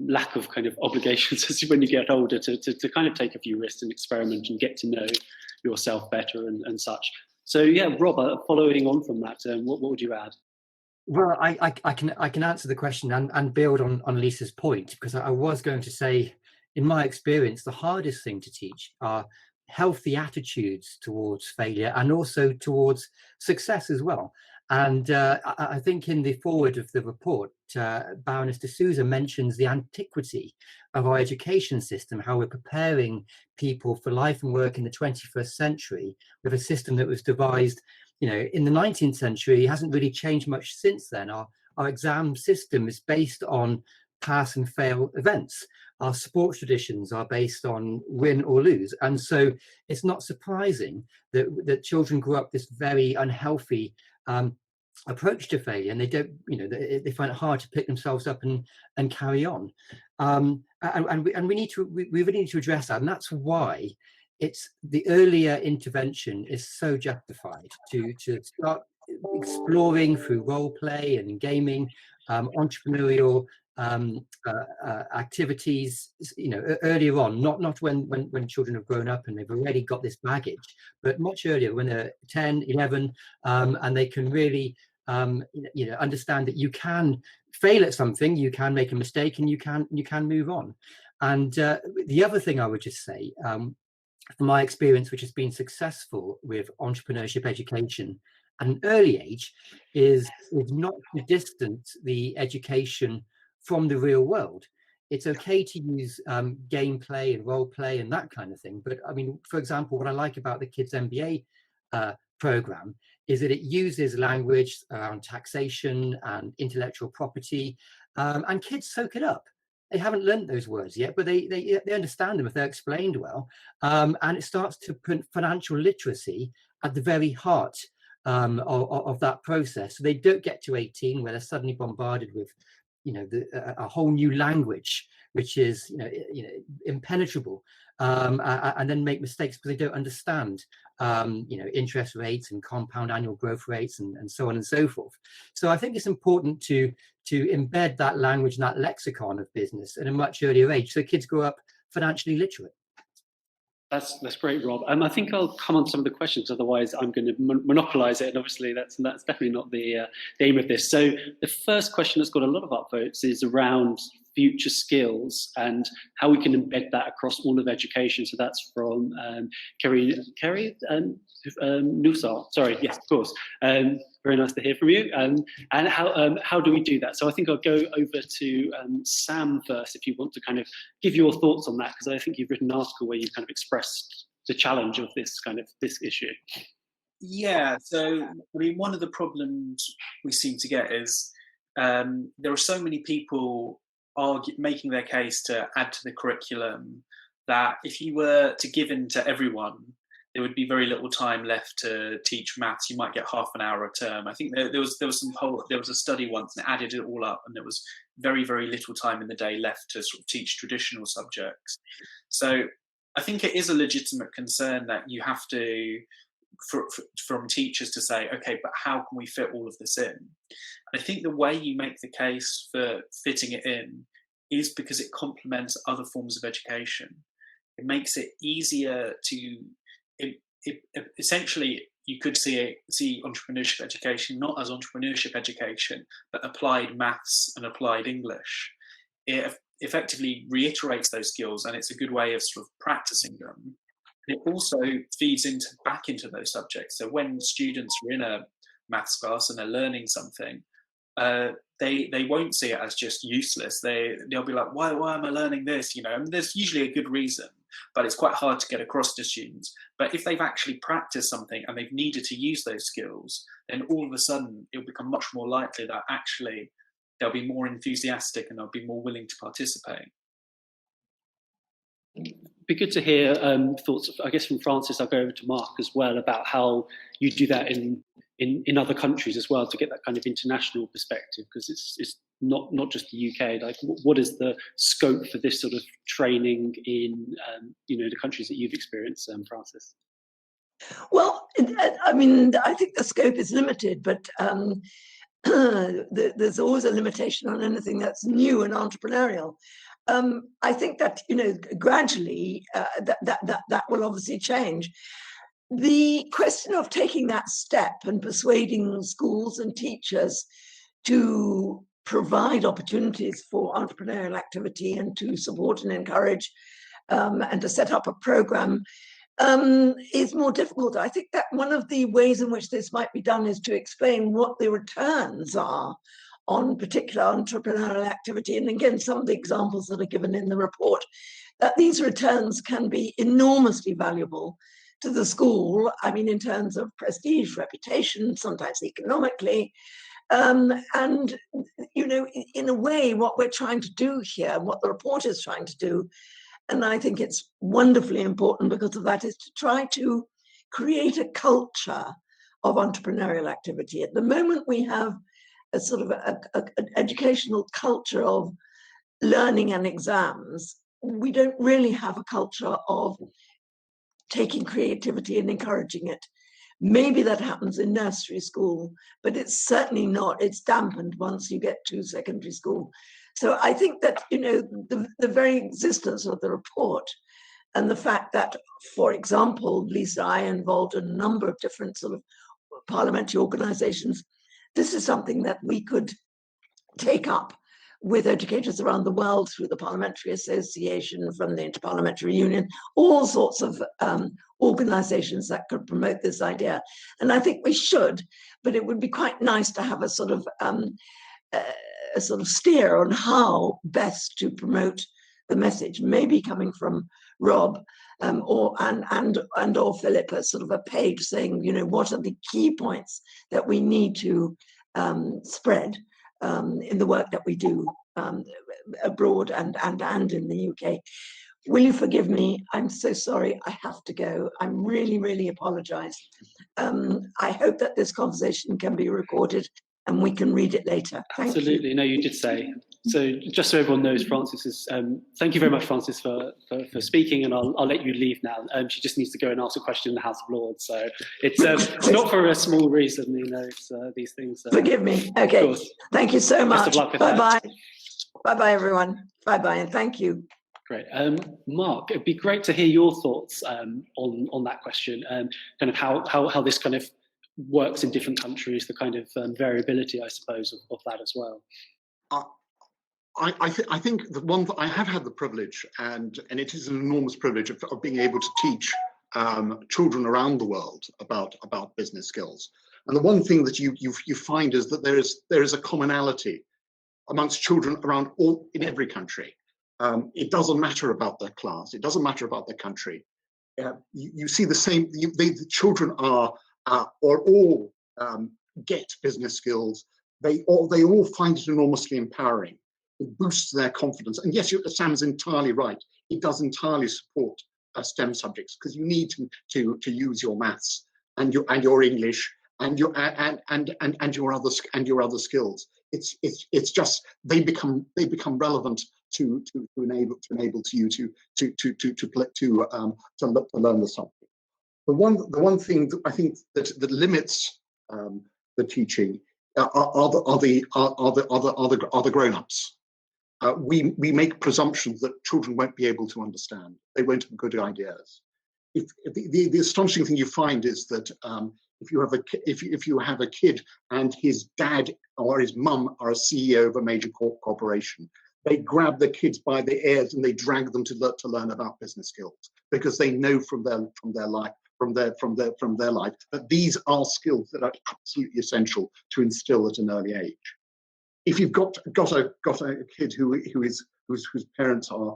Speaker 1: lack of kind of obligations as when you get older to kind of take a few risks and experiment and get to know yourself better and such. So yeah, Rob, following on from that, what would you add?
Speaker 2: Well, I can answer the question and build on Lisa's point, because I was going to say, in my experience, the hardest thing to teach are healthy attitudes towards failure and also towards success as well. And I think in the foreword of the report, Baroness de Souza mentions the antiquity of our education system, how we're preparing people for life and work in the 21st century with a system that was devised, in the 19th century. It hasn't really changed much since then. Our exam system is based on pass and fail events. Our sports traditions are based on win or lose. And so it's not surprising that children grew up this very unhealthy approach to failure, and they don't, they find it hard to pick themselves up and carry on. And we really need to address that. And that's why it's the earlier intervention is so justified to start exploring through role play and gaming, entrepreneurial activities, earlier on, not when children have grown up and they've already got this baggage, but much earlier, when they're 10, 11, and they can really understand that you can fail at something, you can make a mistake, and you can move on. And the other thing I would just say, from my experience, which has been successful with entrepreneurship education at an early age, is not to distance the education from the real world. It's okay to use gameplay and role play and that kind of thing. But I mean, for example, what I like about the Kids MBA program is that it uses language around taxation and intellectual property, and kids soak it up. They haven't learned those words yet, but they understand them if they're explained well. And it starts to put financial literacy at the very heart of that process. So they don't get to 18 where they're suddenly bombarded with, a whole new language, which is, impenetrable, and then make mistakes because they don't understand, interest rates and compound annual growth rates and so on and so forth. So I think it's important to embed that language and that lexicon of business at a much earlier age, so kids grow up financially literate.
Speaker 1: That's great, Rob. I think I'll come on some of the questions, otherwise I'm going to monopolise it, and obviously that's definitely not the aim of this. So the first question that's got a lot of upvotes is around future skills and how we can embed that across all of education. So that's from Kerry Nusar. Sorry, yes, of course. Very nice to hear from you. And how do we do that? So I think I'll go over to Sam first, if you want to kind of give your thoughts on that, because I think you've written an article where you kind of expressed the challenge of this issue.
Speaker 5: Yeah, so I mean, one of the problems we seem to get is there are so many people making their case to add to the curriculum that if you were to give in to everyone, there would be very little time left to teach maths. You might get half an hour a term. I think there was a study once, and it added it all up, and there was very, very little time in the day left to sort of teach traditional subjects. So I think it is a legitimate concern that you have to, from teachers, to say, okay, but how can we fit all of this in? And I think the way you make the case for fitting it in is because it complements other forms of education. It makes it easier to, essentially, you could see entrepreneurship education not as entrepreneurship education, but applied maths and applied English. It effectively reiterates those skills, and it's a good way of sort of practicing them. It also feeds back into those subjects. So when students are in a maths class and they're learning something, they won't see it as just useless. They'll be like, why am I learning this? You know, and there's usually a good reason, but it's quite hard to get across to students. But if they've actually practiced something and they've needed to use those skills, then all of a sudden it'll become much more likely that actually they'll be more enthusiastic and they'll be more willing to participate.
Speaker 1: Be good to hear thoughts, I guess, from Francis. I'll go over to Mark as well about how you do that in other countries as well, to get that kind of international perspective, because it's not just the UK. Like, what is the scope for this sort of training in the countries that you've experienced, Francis?
Speaker 3: Well, I mean, I think the scope is limited, but there's always a limitation on anything that's new and entrepreneurial. I think that, gradually that will obviously change. The question of taking that step and persuading schools and teachers to provide opportunities for entrepreneurial activity and to support and encourage and to set up a program is more difficult. I think that one of the ways in which this might be done is to explain what the returns are on particular entrepreneurial activity. And again, some of the examples that are given in the report, that these returns can be enormously valuable to the school, I mean, in terms of prestige, reputation, sometimes economically. And, in a way, what we're trying to do here, what the report is trying to do, and I think it's wonderfully important because of that, is to try to create a culture of entrepreneurial activity. At the moment, we have a sort of an educational culture of learning and exams. We don't really have a culture of taking creativity and encouraging it. Maybe that happens in nursery school, but it's certainly not. It's dampened once you get to secondary school. So I think that, the very existence of the report and the fact that, for example, Lisa, I involved in a number of different sort of parliamentary organizations, this is something that we could take up with educators around the world through the Parliamentary Association, from the Interparliamentary Union, all sorts of organizations that could promote this idea. And I think we should, but it would be quite nice to have a sort of steer on how best to promote the message, maybe coming from Rob or Philip, as sort of a page saying, what are the key points that we need to spread in the work that we do abroad and in the UK. Will you forgive me? I'm so sorry. I have to go. I'm really, really apologize. I hope that this conversation can be recorded and we can read it later. Thank
Speaker 1: Absolutely.
Speaker 3: you.
Speaker 1: No, you did say. So just so everyone knows, Francis is, thank you very much, Francis, for speaking, and I'll let you leave now. She just needs to go and ask a question in the House of Lords. So it's not for a small reason, it's these things.
Speaker 3: Forgive me. Okay. Thank you so much.
Speaker 1: Best of luck with
Speaker 3: Bye-bye.
Speaker 1: that.
Speaker 3: Bye-bye, everyone. Bye-bye, and thank you.
Speaker 1: Great. Mark, it'd be great to hear your thoughts on that question, kind of how this kind of works in different countries, the kind of variability, I suppose, of that as well.
Speaker 6: I think the one I have had the privilege, and it is an enormous privilege of being able to teach children around the world about business skills. And the one thing that you find is that there is a commonality amongst children around in every country. It doesn't matter about their class. It doesn't matter about their country. You see the same. The children are all get business skills. They all find it enormously empowering. It boosts their confidence. And yes, Sam's entirely right. It does entirely support STEM subjects, because you need to use your maths and your English and your other skills. It's just they become relevant to enable you to learn the subject. The one thing that I think that limits the teaching are the grown-ups. We make presumptions that children won't be able to understand. They won't have good ideas. The astonishing thing you find is that if you have a kid and his dad or his mum are a CEO of a major corporation, they grab the kids by the ears and they drag them to learn about business skills, because they know from their life that these are skills that are absolutely essential to instill at an early age. if you've got a kid whose parents are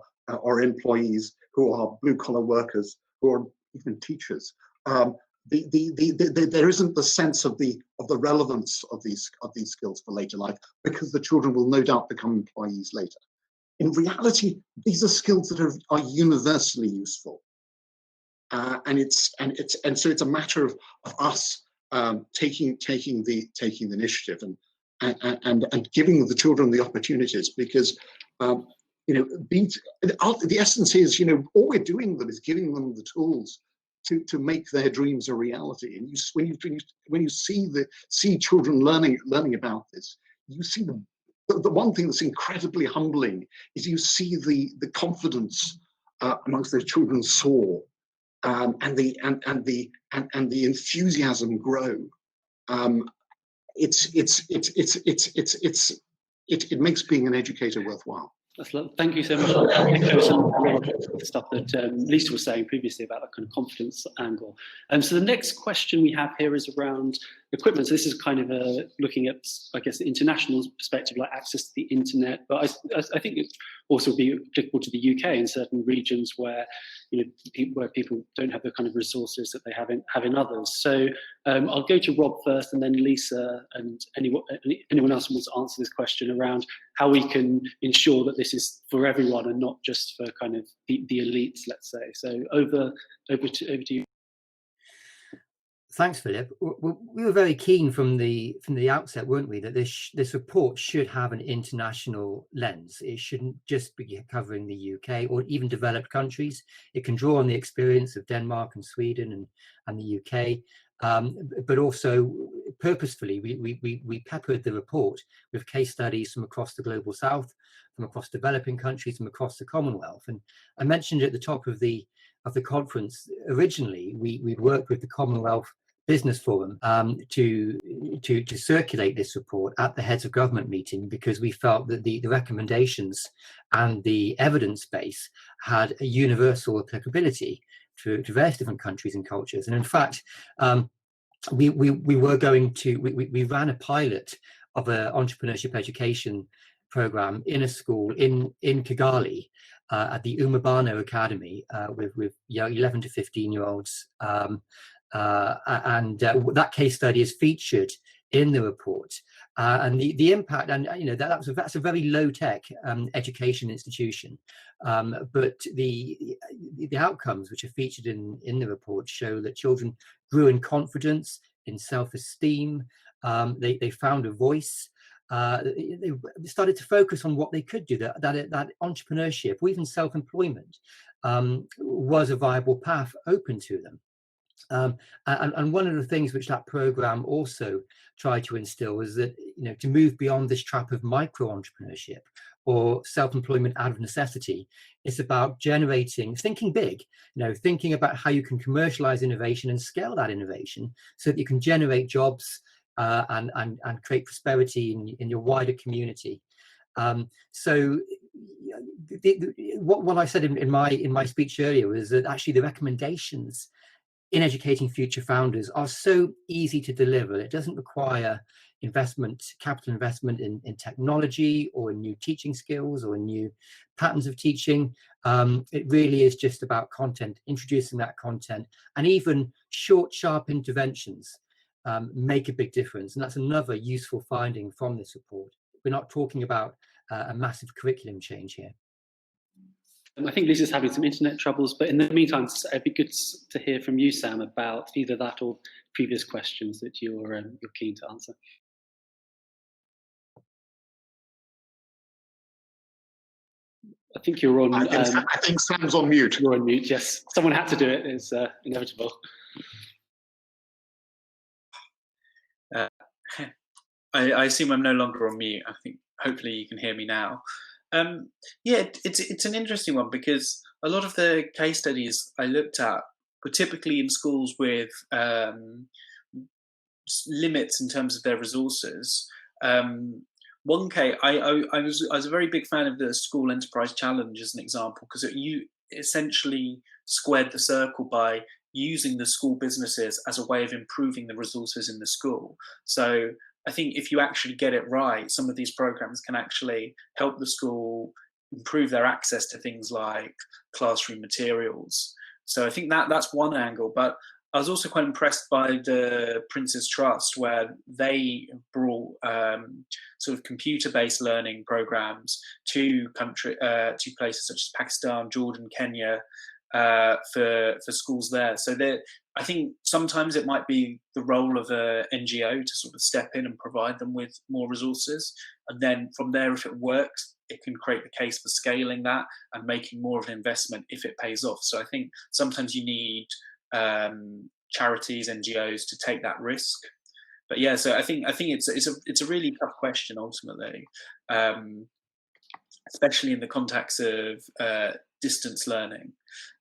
Speaker 6: employees, who are blue collar workers, who are even teachers, there isn't the sense of the relevance of these skills for later life, because the children will no doubt become employees later. In reality, these are skills that are universally useful, and so it's a matter of us taking the initiative and giving the children the opportunities, because the essence is, all we're doing them is giving them the tools to make their dreams a reality. And when you see children learning about this, you see the one thing that's incredibly humbling is you see the confidence amongst those children soar, and the enthusiasm grow. It makes being an educator worthwhile.
Speaker 1: Thank you so much. There was some stuff that Lisa was saying previously about that kind of confidence angle. So the next question we have here is around equipment. So this is kind of looking at, I guess, the international perspective, like access to the internet. But I think it also be applicable to the UK in certain regions where where people don't have the kind of resources that they have in others. So I'll go to Rob first, and then Lisa, and anyone else who wants to answer this question around how we can ensure that this is for everyone and not just for kind of the elites, let's say. So over to you.
Speaker 2: Thanks, Philip. We were very keen from the outset, weren't we, that this report should have an international lens. It shouldn't just be covering the UK or even developed countries. It can draw on the experience of Denmark and Sweden and the UK, but also purposefully we peppered the report with case studies from across the global south, from across developing countries, from across the Commonwealth. And I mentioned at the top of the conference, originally we worked with the Commonwealth Business Forum to circulate this report at the heads of government meeting, because we felt that the recommendations and the evidence base had a universal applicability to various different countries and cultures. And in fact, we ran a pilot of an entrepreneurship education program in a school in Kigali at the Umubano Academy with 11 to 15-year-olds. That case study is featured in the report, and the impact, and that's a very low-tech education institution, but the outcomes which are featured in the report show that children grew in confidence, in self-esteem. They found a voice. They started to focus on what they could do, that entrepreneurship or even self-employment was a viable path open to them. And one of the things which that program also tried to instill was that, to move beyond this trap of micro-entrepreneurship or self-employment out of necessity. It's about thinking big, thinking about how you can commercialize innovation and scale that innovation so that you can generate jobs and create prosperity in your wider community. So what I said in my speech earlier was that actually the recommendations in educating future founders are so easy to deliver. It doesn't require capital investment in technology or in new teaching skills or in new patterns of teaching. It really is just about content, introducing that content, and even short, sharp interventions make a big difference. And that's another useful finding from this report. We're not talking about a massive curriculum change here.
Speaker 1: I think Lisa's having some internet troubles, but in the meantime, it'd be good to hear from you, Sam, about either that or previous questions that you're keen to answer. I think you're on.
Speaker 6: I think Sam's on mute.
Speaker 1: You're on mute. Yes, someone had to do it. It's inevitable.
Speaker 5: I assume I'm no longer on mute. I think hopefully you can hear me now. Yeah, it's an interesting one, because a lot of the case studies I looked at were typically in schools with limits in terms of their resources. One case, I was a very big fan of the School Enterprise Challenge as an example, because you essentially squared the circle by using the school businesses as a way of improving the resources in the school. So I think if you actually get it right, some of these programs can actually help the school improve their access to things like classroom materials. So I think that's one angle. But I was also quite impressed by the Prince's Trust, where they brought sort of computer-based learning programs to places such as Pakistan, Jordan, Kenya, for schools there. So I think sometimes it might be the role of a NGO to sort of step in and provide them with more resources, and then from there, if it works, it can create the case for scaling that and making more of an investment if it pays off. So I think sometimes you need charities, NGOs to take that risk. But yeah, so I think it's a really tough question ultimately, especially in the context of distance learning,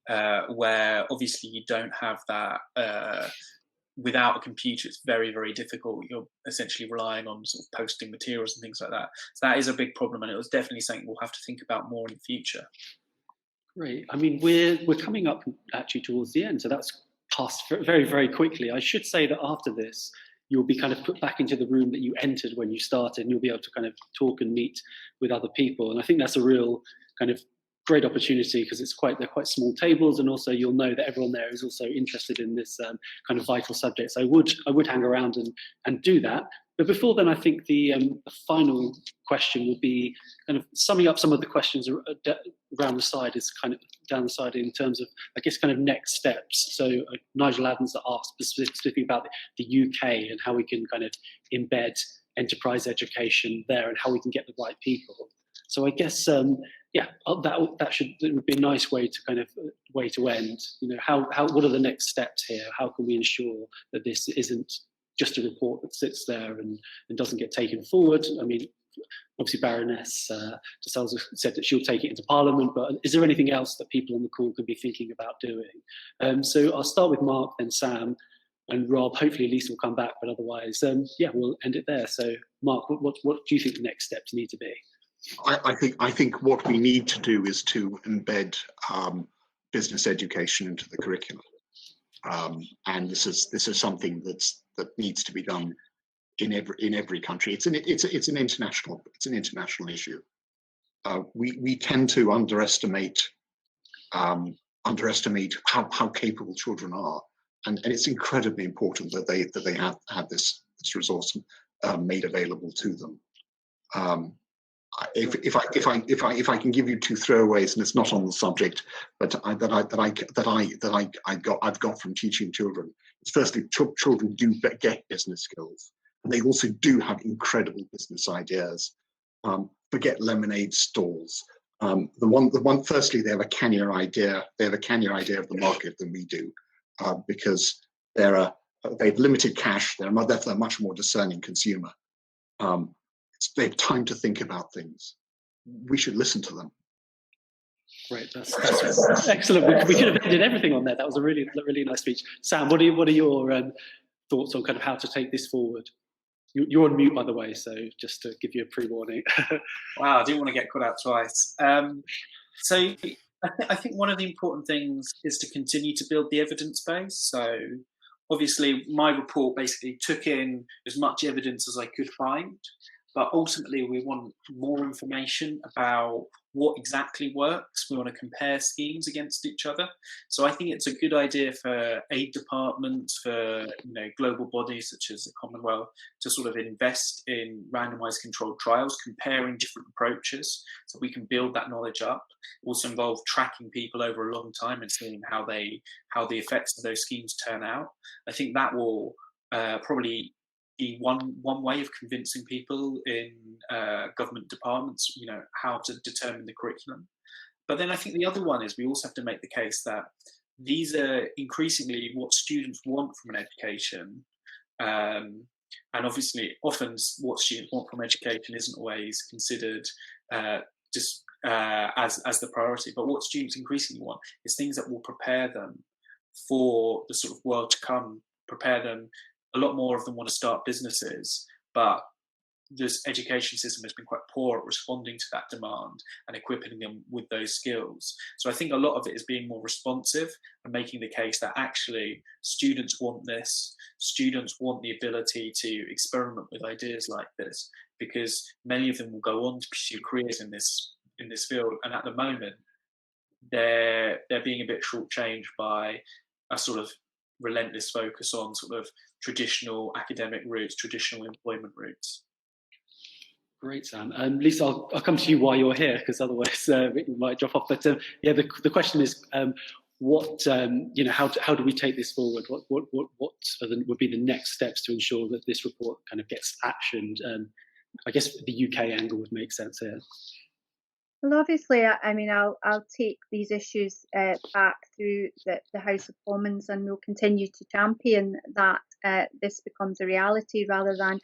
Speaker 5: where obviously you don't have that. Without a computer, it's very, very difficult. You're essentially relying on sort of posting materials and things like that. So that is a big problem, and it was definitely something we'll have to think about more in the future.
Speaker 1: Great. I mean, we're coming up actually towards the end, so that's passed very, very quickly. I should say that after this, you'll be kind of put back into the room that you entered when you started, and you'll be able to kind of talk and meet with other people. And I think that's a real kind of great opportunity, because they're quite small tables, and also you'll know that everyone there is also interested in this kind of vital subject. So I would hang around and do that. But before then, I think the final question will be kind of summing up some of the questions around the side, is kind of down the side in terms of, I guess, kind of next steps. So Nigel Adams asked specifically about the UK and how we can kind of embed enterprise education there and how we can get the right people. So I guess, it would be a nice way to end. You know, what are the next steps here? How can we ensure that this isn't just a report that sits there and doesn't get taken forward? I mean, obviously Baroness de Souza said that she'll take it into Parliament, but is there anything else that people on the call could be thinking about doing? So I'll start with Mark, then Sam, and Rob. Hopefully Lisa will come back, but otherwise, we'll end it there. So Mark, what do you think the next steps need to be?
Speaker 6: I think what we need to do is to embed business education into the curriculum, and this is something that needs to be done in every country. It's an international issue. We tend to underestimate how capable children are, and it's incredibly important that they have this resource made available to them. If I can give you two throwaways, and it's not on the subject, but I've got from teaching children. It's firstly, children do get business skills, and they also do have incredible business ideas. Forget lemonade stalls. Firstly, they have a cannier idea. They have a cannier idea of the market than we do, because they've limited cash. They're a much more discerning consumer. They have time to think about things. We should listen to them.
Speaker 1: Great, that's excellent. We could have ended everything on there. That was a really, really nice speech. Sam, what are your thoughts on kind of how to take this forward? You're on mute, by the way, so just to give you a pre-warning.
Speaker 5: Wow, I didn't want to get caught out twice. So I think one of the important things is to continue to build the evidence base. So obviously, my report basically took in as much evidence as I could find. But ultimately, we want more information about what exactly works. We want to compare schemes against each other. So I think it's a good idea for aid departments, for global bodies such as the Commonwealth, to sort of invest in randomized controlled trials, comparing different approaches, so we can build that knowledge up. It also involves tracking people over a long time and seeing how the effects of those schemes turn out. I think that will probably be one way of convincing people in government departments, how to determine the curriculum. But then I think the other one is we also have to make the case that these are increasingly what students want from an education. And obviously, often what students want from education isn't always considered just as the priority. But what students increasingly want is things that will prepare them for the sort of world to come, prepare them. A lot more of them want to start businesses, but this education system has been quite poor at responding to that demand and equipping them with those skills. So I think a lot of it is being more responsive and making the case that actually students want this, students want the ability to experiment with ideas like this, because many of them will go on to pursue careers in this field, and at the moment they're being a bit shortchanged by a sort of relentless focus on sort of traditional academic routes, traditional employment routes.
Speaker 1: Great, Sam. Lisa, I'll come to you while you're here, because otherwise we might drop off. But yeah, the question is, what how do we take this forward? What would be the next steps to ensure that this report kind of gets actioned? I guess the UK angle would make sense here.
Speaker 4: Well, obviously, I mean, I'll take these issues back through the House of Commons, and we'll continue to champion that this becomes a reality rather than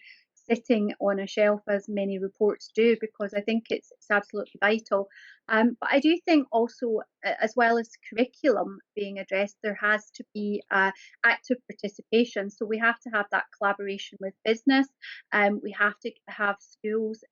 Speaker 4: sitting on a shelf as many reports do, because I think it's absolutely vital. But I do think also, as well as curriculum being addressed, there has to be active participation. So we have to have that collaboration with business. We have to have schools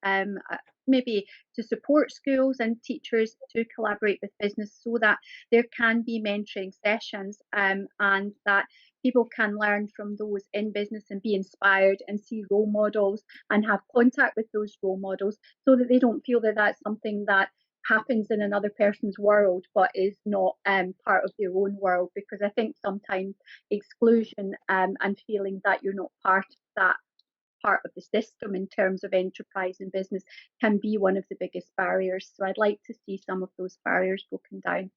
Speaker 4: maybe to support schools and teachers to collaborate with business, so that there can be mentoring sessions and that people can learn from those in business and be inspired and see role models and have contact with those role models, so that they don't feel that that's something that happens in another person's world but is not part of their own world. Because I think sometimes exclusion and feeling that you're not part of that part of the system in terms of enterprise and business can be one of the biggest barriers. So I'd like to see some of those barriers broken down.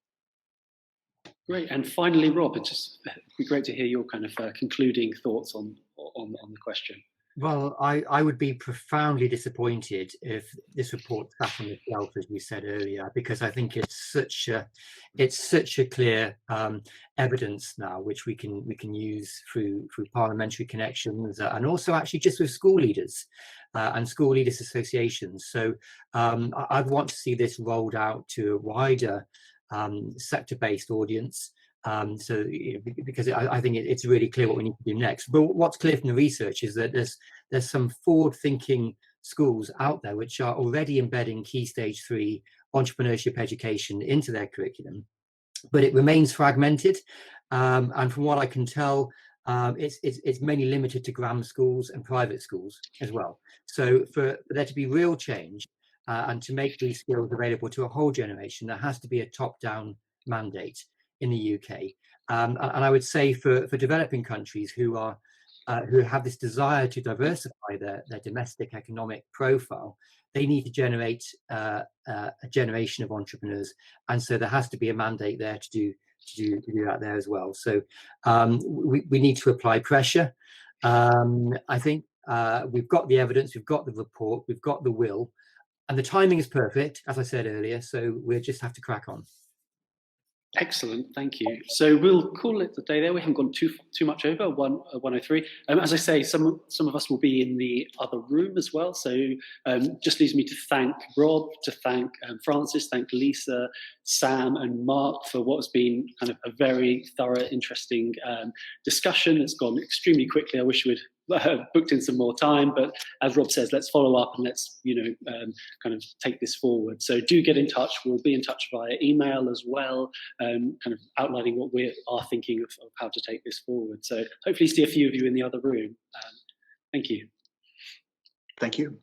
Speaker 1: Great. And finally, Rob, it'd just be great to hear your kind of concluding thoughts on the question.
Speaker 2: Well, I would be profoundly disappointed if this report sat on the shelf, as we said earlier, because I think it's such a clear evidence now, which we can use through parliamentary connections and also actually just with school leaders and school leaders associations. So I'd want to see this rolled out to a wider sector-based audience. So because I think it's really clear what we need to do next. But what's clear from the research is that there's some forward-thinking schools out there which are already embedding Key Stage 3 entrepreneurship education into their curriculum, but it remains fragmented. And from what I can tell, it's mainly limited to grammar schools and private schools as well. So for there to be real change and to make these skills available to a whole generation, there has to be a top-down mandate in the UK, and I would say for developing countries who have this desire to diversify their domestic economic profile, they need to generate a generation of entrepreneurs, and so there has to be a mandate there to do that there as well. So we need to apply pressure. I think we've got the evidence, we've got the report, we've got the will, and the timing is perfect, as I said earlier. So we'll just have to crack on.
Speaker 1: Excellent, thank you. So we'll call it the day there. We haven't gone too much over 103. As I say, some of us will be in the other room as well. So just leaves me to thank Rob, to thank Francis, thank Lisa, Sam, and Mark for what has been kind of a very thorough, interesting discussion. It's gone extremely quickly. I wish we'd booked in some more time, but as Rob says, let's follow up and let's kind of take this forward. So do get in touch. We'll be in touch via email as well, kind of outlining what we are thinking of how to take this forward. So hopefully see a few of you in the other room. Thank you.
Speaker 6: Thank you.